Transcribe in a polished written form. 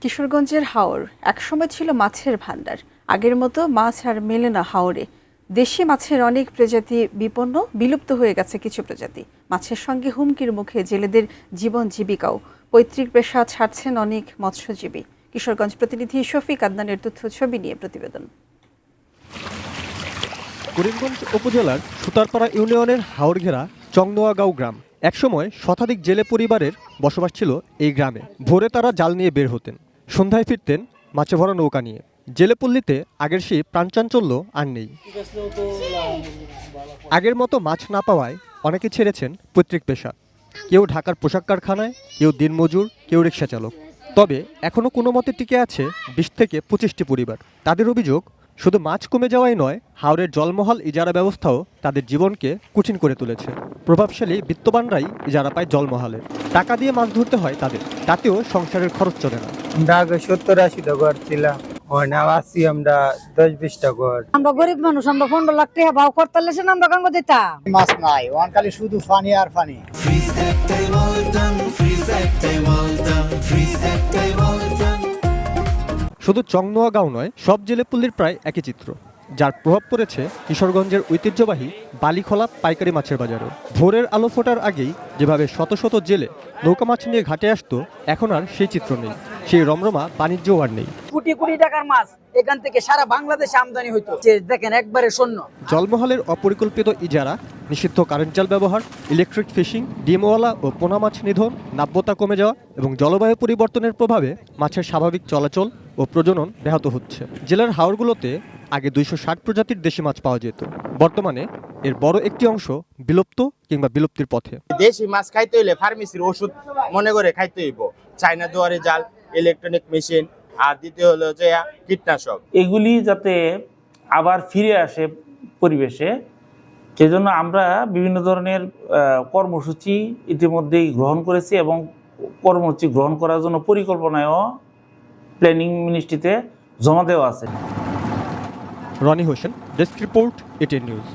কিশোরগঞ্জের হাওর একসময় ছিল মাছের ভান্ডার। আগের মতো মাছ আর মেলে না হাওরে। দেশি মাছের অনেক প্রজাতি বিপন্ন, বিলুপ্ত হয়ে গেছে কিছু প্রজাতি। মাছের সঙ্গে হুমকির মুখে জেলেদের জীবন জীবিকাও। পৈতৃক পেশা ছাড়ছেন অনেক মৎস্যজীবী। কিশোরগঞ্জ প্রতিনিধি শফিক আদনানের তথ্য ছবি নিয়ে প্রতিবেদন। করিমগঞ্জ উপজেলার সুতারপাড়া ইউনিয়নের হাওরঘেরা চংনোয়াগাঁও গ্রাম। একসময় শতাধিক জেলে পরিবারের বসবাস ছিল এই গ্রামে। ভোরে তারা জাল নিয়ে বের হতেন, সন্ধ্যায় ফিরতেন মাছে ভরা নৌকা নিয়ে। জেলেপল্লীতে আগের সেই প্রাণচাঞ্চল্য আর নেই। আগের মতো মাছ না পাওয়ায় অনেকে ছেড়েছেন পৈতৃক পেশা। কেউ ঢাকার পোশাক কারখানায়, কেউ দিনমজুর, কেউ রিক্সা চালক। তবে এখনও কোনো মতে টিকে আছে ২০ থেকে ২৫টি পরিবার। তাদের অভিযোগ, শুধু মাছ কমে যাওয়াই নয়, হাওরের জলমহল ইজারা ব্যবস্থাও তাদের জীবনকে কঠিন করে তুলেছে। প্রভাবশালী বিত্তবানরাই ইজারা পায় জলমহলের টাকা দিয়ে মাছ ধরতে হয় তাদের, তাতেও সংসারের খরচ চলে না। আমরা আগে ৭০-৮০টা ঘর ছিলাম, আছি আমরা ১০-২০টা ঘর। আমরা গরিব মানুষ, আমরা ১৫ লাখ টাকা ভাও করতে আমরা গাঙ্গ দিতাম। মাছ নাই, ওয়ানকালি শুধু পানি আর পানি। শুধু চংনোয়াগাঁও নয়, সব জেলেপল্লীর প্রায় একই চিত্র, যার প্রভাব পড়েছে কিশোরগঞ্জের ঐতিহ্যবাহী বালিখোলা পাইকারি মাছের বাজারেও। ভোরের আলো ফোটার আগেই যেভাবে শত শত জেলে নৌকা মাছ নিয়ে ঘাটে আসতো, এখন আর সেই চিত্র নেই। সেই রমরমা বাণিজ্যও আর নেই। কোটি কোটি টাকার মাছ এখান থেকে সারা বাংলাদেশে আমদানি হইতো, দেখেন একবারে শূন্য। জলমহলের অপরিকল্পিত ইজারা, নিষিদ্ধ কারেন্ট জাল ব্যবহার, ইলেকট্রিক ফিশিং, ডিমওয়ালা ও পোনা মাছ নিধন, নাব্যতা কমে যাওয়া এবং জলবায়ু পরিবর্তনের প্রভাবে মাছের স্বাভাবিক চলাচল ও প্রজনন ব্যাহত হচ্ছে। জেলার হাওরগুলোতে আগে ২৬০ প্রজাতির দেশি মাছ পাওয়া যেত। বর্তমানে এর বড় একটি অংশ বিলুপ্ত কিংবা বিলুপ্তির পথে। দেশি মাছ খাইতে হইলে ফার্মেসির ওষুধ মনে করে খাইতে হইব। চায়না দুয়ারে জাল, ইলেকট্রনিক মেশিন, আর দ্বিতীয় হলো যে কীটনাশক। এগুলি যাতে আবার ফিরে আসে পরিবেশে, সেজন্য আমরা বিভিন্ন ধরনের কর্মসূচি ইতিমধ্যেই গ্রহণ করেছি এবং কর্মসূচি গ্রহণ করার জন্য পরিকল্পনায়ও প্ল্যানিং মিনিস্ট্রিতে জমা দেওয়া আছে। Roni Hossain, desk report, ATN news.